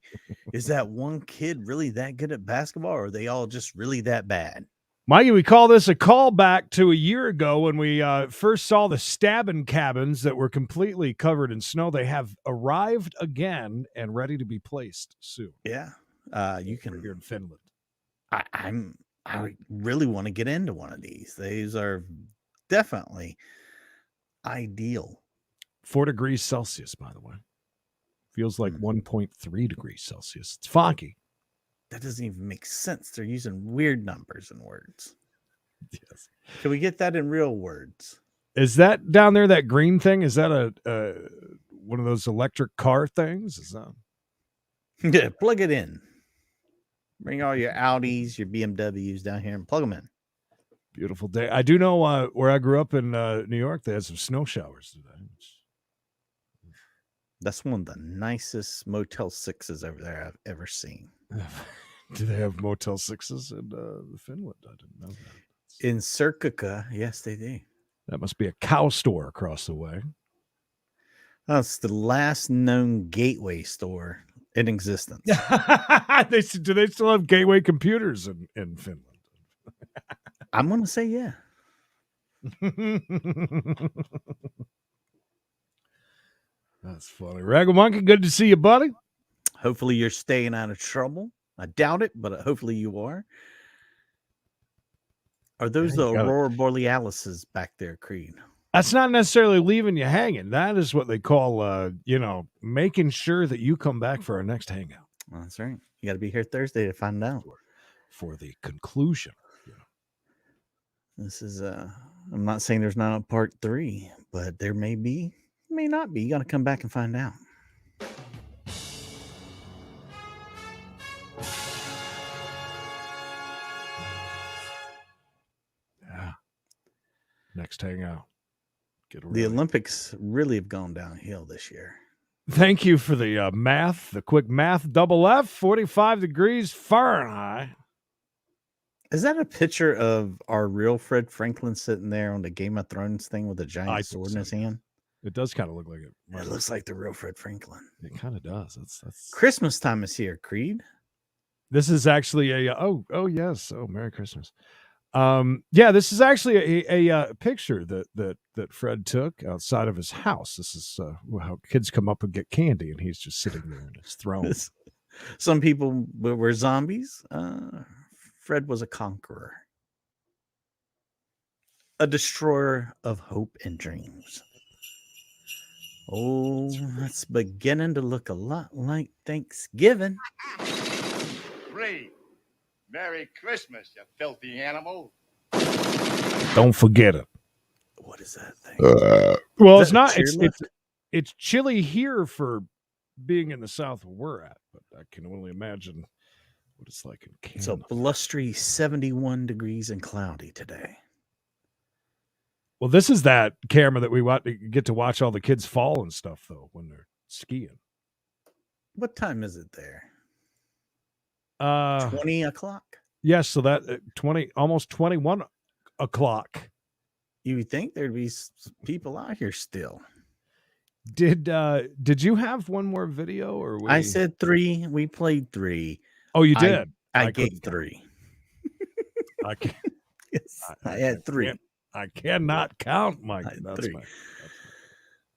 Is that one kid really that good at basketball, or are they all just really that bad? Mikey, we call this a callback to a year ago when we first saw the stabbing cabins that were completely covered in snow. They have arrived again and ready to be placed soon. Yeah. You can Here in Finland. I really want to get into one of these. These are definitely ideal. 4 degrees Celsius, by the way. Feels like 1.3 degrees Celsius. It's foggy. That doesn't even make sense. They're using weird numbers and words. Yes. Can we get that in real words? Is that down there, that green thing? Is that a one of those electric car things? Is that... Yeah, plug it in. Bring all your Audis, your BMWs down here and plug them in. Beautiful day. I do know where I grew up in New York, they had some snow showers today. That's one of the nicest Motel 6s over there I've ever seen. Do they have Motel 6s in Finland? I didn't know that. In Serkaka, yes, they do. That must be a cow store across the way. That's the last known gateway store in existence. Do they still have gateway computers in Finland? I'm going to say yeah. That's funny. Raggle Monkey, good to see you, buddy. Hopefully you're staying out of trouble. I doubt it, but hopefully you are. Are those the Aurora Borealises back there, Creed? That's not necessarily leaving you hanging. That is what they call, making sure that you come back for our next hangout. That's right. You got to be here Thursday to find out. For the conclusion. This is I'm not saying there's not a part 3, but there may be, may not be. You got to come back and find out. Yeah. Next hangout. Get The ready. Olympics really have gone downhill this year. Thank you for the math, the quick math. Double F, 45 degrees Fahrenheit. Is that a picture of our real Fred Franklin sitting there on the Game of Thrones thing with a giant sword in his hand? It does kind of look like it. It looks like the real Fred Franklin. It kind of does. That's Christmas time is here, Creed. This is actually a oh yes. Oh, Merry Christmas. Yeah, this is actually a picture that Fred took outside of his house. This is how kids come up and get candy, and he's just sitting there in his throne. Some people were zombies. Fred was a conqueror, a destroyer of hope and dreams. Oh, it's beginning to look a lot like Thanksgiving. Ray, Merry Christmas, you filthy animal. Don't forget it. What is that thing? Well, Is it's that not. a It's chilly here for being in the south where we're at, but I can only imagine what it's like in Canada. It's a blustery 71 degrees and cloudy today. Well, this is that camera that we get to watch all the kids fall and stuff, though, when they're skiing. What time is it there? 20 20 o'clock? Yes, so that 20, almost 21 o'clock. You would think there'd be people out here still. Did you have one more video, or I said 3. We played 3. Oh, you did. I gave 3. I can't. Yes, I had 3. I cannot count, Mike. That's 3.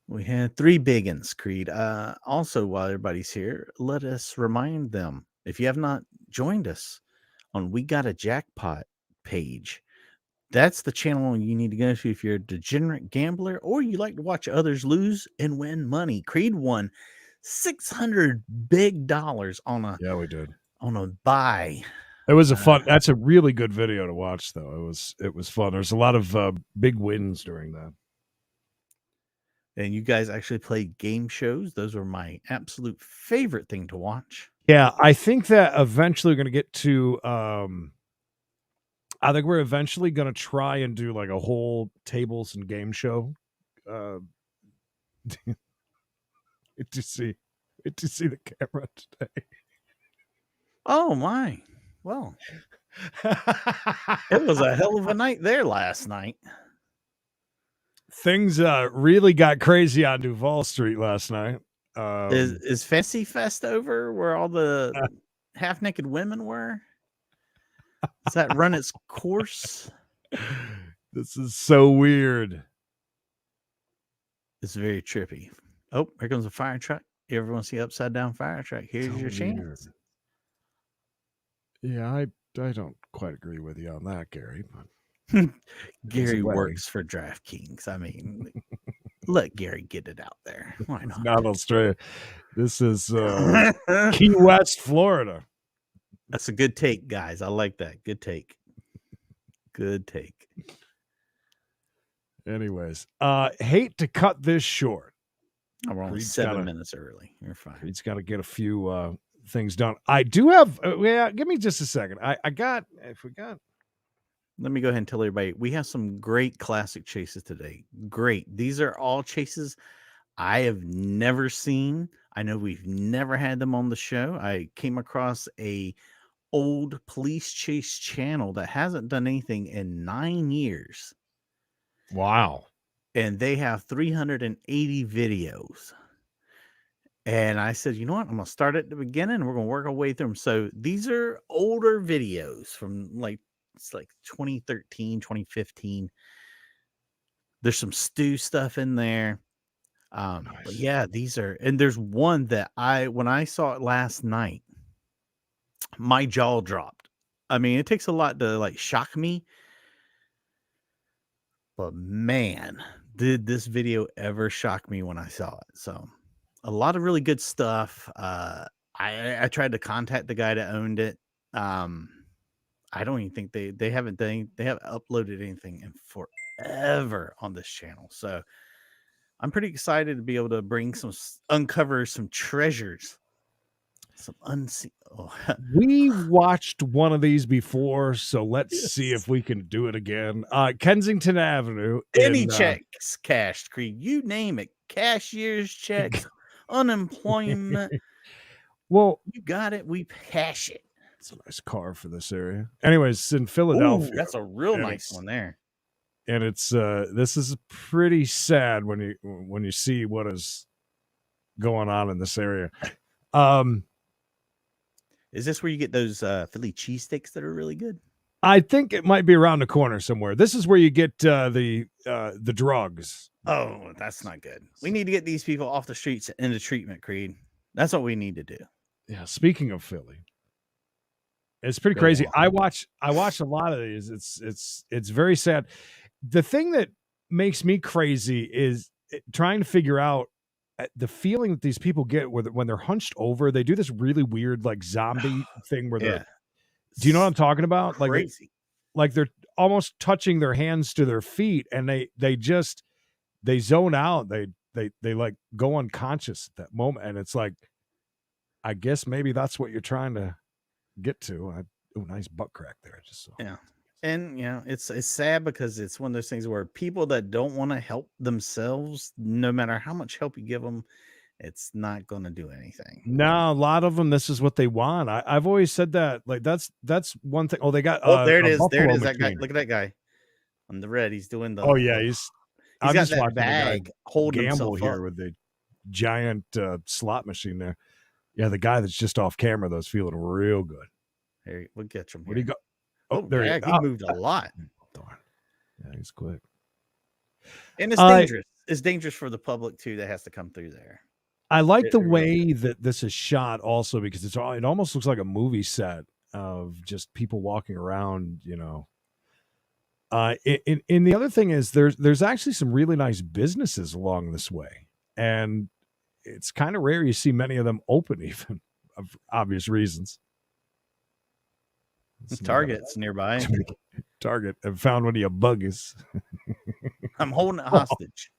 We had 3 big ones, Creed. Also, while everybody's here, let us remind them, if you have not joined us on We Got a Jackpot page, that's the channel you need to go to if you're a degenerate gambler or you like to watch others lose and win money. Creed won $600 big on a we did on a buy. It was a fun. That's a really good video to watch, though. It was fun. There's a lot of big wins during that. And you guys actually played game shows. Those were my absolute favorite thing to watch. Yeah, I think that eventually we're going to get to. I think we're eventually going to try and do like a whole tables and game show. To see the camera today. Oh my! Well, it was a hell of a night there last night. Things really got crazy on Duval Street last night. Is Fancy Fest over where all the half naked women were? Does that run its course? This is so weird. It's very trippy. Oh, here comes a fire truck. You ever want to see upside down fire truck? Here's So your weird. chance. Yeah, I don't quite agree with you on that, Gary. But Gary works for DraftKings. I mean, let Gary get it out there. Why it's not? not Australia. This is Key West, Florida. That's a good take, guys. I like that. Good take. Good take. Anyways, hate to cut this short. Oh, we're only Creed's 7 minutes early. You're fine. Creed's got to get a few things done. I do have. Give me just a second. I got. If we got. Let me go ahead and tell everybody we have some great classic chases today. Great. These are all chases I have never seen. I know we've never had them on the show. I came across a old police chase channel that hasn't done anything in 9 years. Wow. And they have 380 videos. And I said, you know what? I'm going to start at the beginning and we're going to work our way through them. So these are older videos from it's like 2013, 2015. There's some stew stuff in there. Nice. But yeah, these are, and there's one that when I saw it last night, my jaw dropped. I mean, it takes a lot to like shock me. But man, did this video ever shock me when I saw it. So a lot of really good stuff. I tried to contact the guy that owned it. I don't even think they haven't uploaded anything in forever on this channel. So I'm pretty excited to be able to bring uncover some treasures, some unseen. Oh. We watched one of these before, so let's see if we can do it again. Kensington Avenue. Any checks cashed, Creed, you name it. Cashier's checks, unemployment. Well, you got it. We cash it. It's a nice car for this area. Anyways, it's in Philadelphia. Ooh, that's a real nice one there. And it's this is pretty sad when you see what is going on in this area. Is this where you get those Philly cheesesteaks that are really good? I think it might be around the corner somewhere. This is where you get the drugs. Oh, that's not good. We need to get these people off the streets into treatment, Creed. That's what we need to do. Yeah. Speaking of Philly, it's pretty crazy. I watch a lot of these. It's very sad. The thing that makes me crazy is trying to figure out the feeling that these people get when they're hunched over. They do this really weird like zombie thing where they're. Do you know what I'm talking about? Crazy. Like they're almost touching their hands to their feet, and they zone out. They like go unconscious at that moment, and it's like, I guess maybe that's what you're trying to get to. Nice butt crack there. I just saw. Yeah. And it's sad because it's one of those things where people that don't want to help themselves, no matter how much help you give them, it's not going to do anything. No, a lot of them, this is what they want. I've always said that. Like that's one thing. Oh, they got. There it is. There it is. That guy. Look at that guy on the red. He's doing the. Oh yeah, he's got that bag holding gamble himself here up with the giant slot machine there. Yeah, the guy that's just off camera though is feeling real good. Here, we'll get him. Where do you go? Oh, there he moved a lot. Darn. Yeah, he's quick. And it's dangerous. It's dangerous for the public too that has to come through there. I like the way that this is shot also because it almost looks like a movie set of just people walking around, And the other thing is there's actually some really nice businesses along this way. And it's kind of rare you see many of them open even of obvious reasons. Target's nearby. Target. I've found one of your buggies. I'm holding it hostage.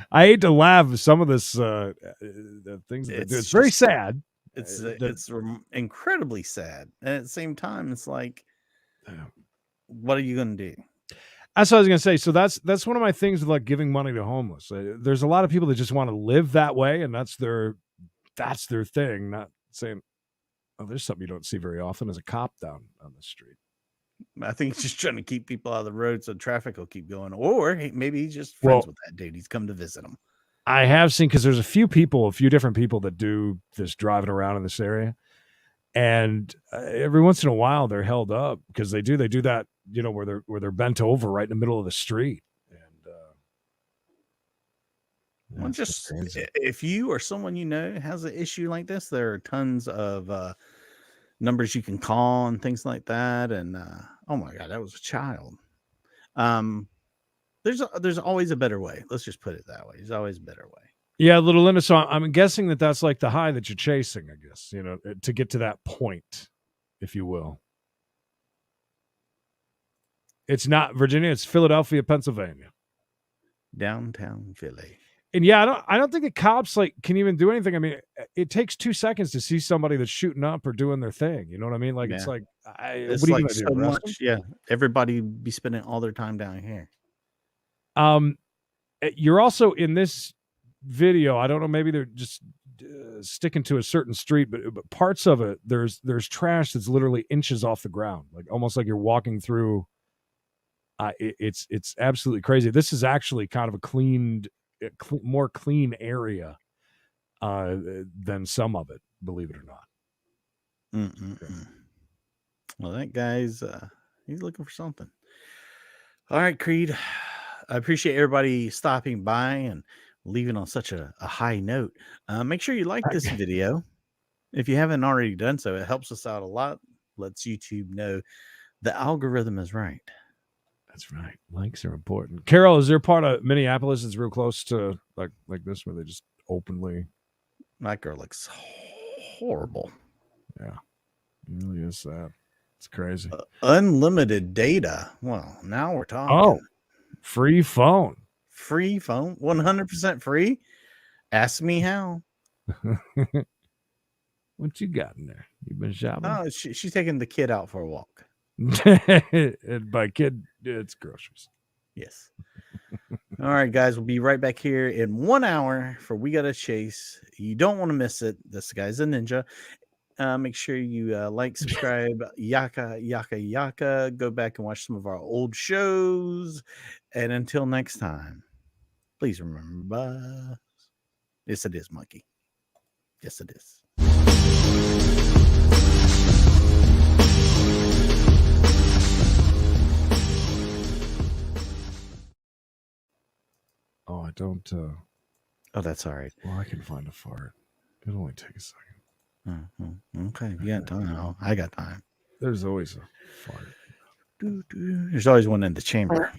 I hate to laugh at some of this the things that they do. It's very sad. It's incredibly sad. And at the same time, it's like, what are you going to do? That's what I was going to say. So that's one of my things with like giving money to homeless. There's a lot of people that just want to live that way, and that's their thing. Not saying, oh, there's something you don't see very often as a cop down on the street. I think he's just trying to keep people out of the road so traffic will keep going. Or maybe he's just friends with that dude. He's come to visit him. I have seen, because there's a few different people that do this driving around in this area. And every once in a while they're held up because they do that, where they're bent over right in the middle of the street. And just if you or someone has an issue like this, there are tons of numbers you can call and things like that. And oh my God, that was a child. There's always a better way. Let's just put it that way. There's always a better way. Yeah, little Linda. So I'm guessing that's like the high that you're chasing, I guess, to get to that point, if you will. It's not Virginia, it's Philadelphia, Pennsylvania. Downtown Philly. And yeah, I don't think the cops can even do anything. I mean, it takes 2 seconds to see somebody that's shooting up or doing their thing. You know what I mean? It's like, it's what are you like gonna do? So much. Yeah, everybody be spending all their time down here. You're also in this video. I don't know. Maybe they're just sticking to a certain street, but parts of it, there's trash that's literally inches off the ground, like almost like you're walking through. It's absolutely crazy. This is actually kind of a more clean area than some of it, believe it or not. Well, that guy's he's looking for something. All right, Creed. I appreciate everybody stopping by and leaving on such a high note. Make sure you like this video. If you haven't already done so, it helps us out a lot. Lets YouTube know the algorithm is right. That's right. Likes are important. Carol, is there part of Minneapolis that's real close to like this where they just openly? That girl looks horrible. Yeah. It really is sad. It's crazy. Unlimited data. Well, now we're talking. Oh, free phone. Free phone. 100% free. Ask me how. What you got in there? You been shopping? Oh, she's taking the kid out for a walk. And by kid, it's groceries. Yes. All right, guys. We'll be right back here in 1 hour for We Gotta Chase. You don't want to miss it. This guy's a ninja. Make sure you like, subscribe, yaka, yaka, yaka. Go back and watch some of our old shows. And until next time, please remember. Yes, it is, Mikey. Yes, it is. Oh, I don't. Oh, that's all right. Well, I can find a fart. It'll only take a second. Okay, you got time. I got time. There's always a fart. There's always one in the chamber.